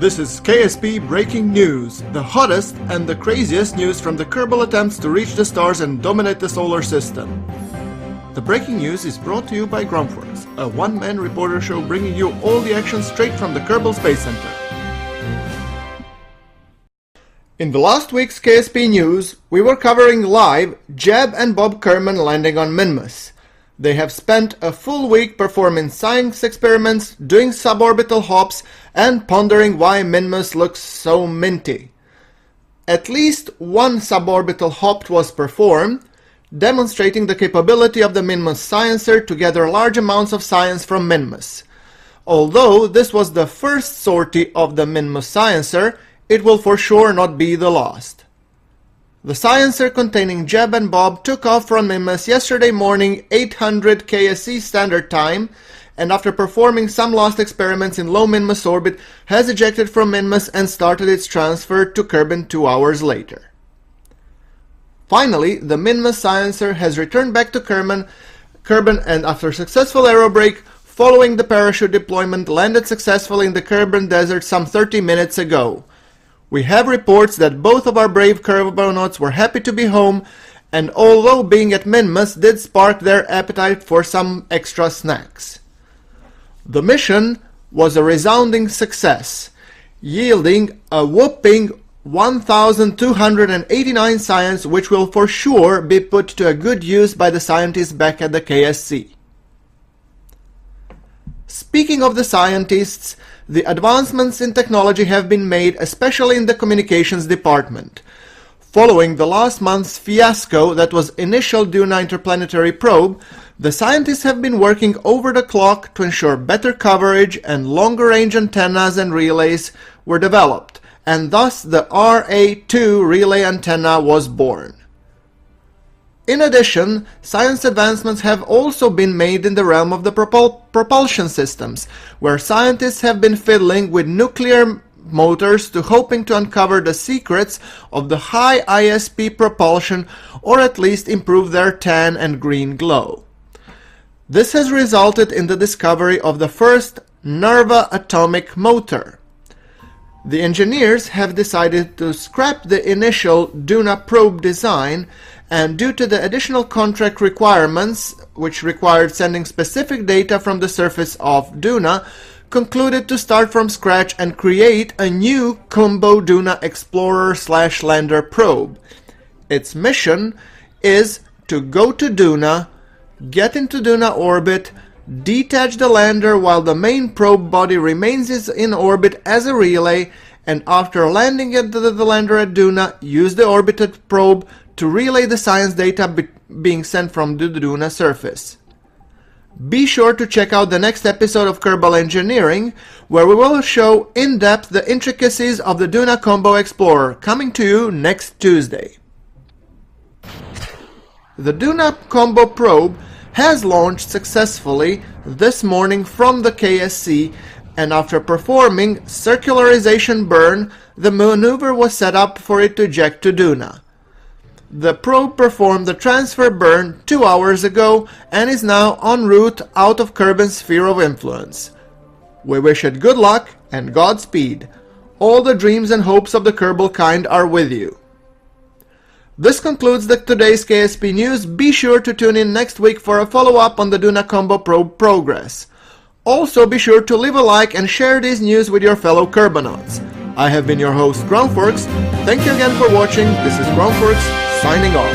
This is KSP Breaking News, the hottest and the craziest news from the Kerbal attempts to reach the stars and dominate the solar system. The breaking news is brought to you by GrunfWorks, a one-man reporter show bringing you all the action straight from the Kerbal Space Center. In the last week's KSP News, we were covering live Jeb and Bob Kerman landing on Minmus. They have spent a full week performing science experiments, doing suborbital hops, and pondering why Minmus looks so minty. At least one suborbital hop was performed, demonstrating the capability of the Minmus sciencer to gather large amounts of science from Minmus. Although this was the first sortie of the Minmus sciencer, it will for sure not be the last. The sciencer containing Jeb and Bob took off from Minmus yesterday morning 800 KSC Standard Time, and after performing some last experiments in low Minmus orbit, has ejected from Minmus and started its transfer to Kerbin 2 hours later. Finally, the Minmus sciencer has returned back to Kerbin and after successful aerobrake, following the parachute deployment, landed successfully in the Kerbin desert some 30 minutes ago. We have reports that both of our brave Kerbonauts were happy to be home, and although being at Minmus did spark their appetite for some extra snacks. The mission was a resounding success, yielding a whopping 1,289 science, which will for sure be put to a good use by the scientists back at the KSC. Speaking of the scientists, the advancements in technology have been made, especially in the communications department. Following the last month's fiasco that was initial Duna interplanetary probe, the scientists have been working over the clock to ensure better coverage, and longer range antennas and relays were developed, and thus the RA2 relay antenna was born. In addition, science advancements have also been made in the realm of the propulsion systems, where scientists have been fiddling with nuclear motors to hoping to uncover the secrets of the high ISP propulsion, or at least improve their tan and green glow. This has resulted in the discovery of the first Nerva atomic motor. The engineers have decided to scrap the initial Duna probe design, and due to the additional contract requirements, which required sending specific data from the surface of Duna, concluded to start from scratch and create a new combo Duna Explorer/Lander probe. Its mission is to go to Duna, get into Duna orbit, detach the lander while the main probe body remains in orbit as a relay, and after landing at the lander at Duna, use the orbited probe to relay the science data being sent from the Duna surface. Be sure to check out the next episode of Kerbal Engineering, where we will show in depth the intricacies of the Duna Combo Explorer, coming to you next Tuesday. The Duna Combo probe has launched successfully this morning from the KSC, and after performing circularization burn, the maneuver was set up for it to eject to Duna. The probe performed the transfer burn 2 hours ago and is now en route out of Kerbin's sphere of influence. We wish it good luck and Godspeed. All the dreams and hopes of the Kerbal kind are with you. This concludes today's KSP News. Be sure to tune in next week for a follow-up on the Duna Combo probe progress. Also be sure to leave a like and share this news with your fellow Kerbonauts. I have been your host GrunfWorks. Thank you again for watching. This is GrunfWorks signing off.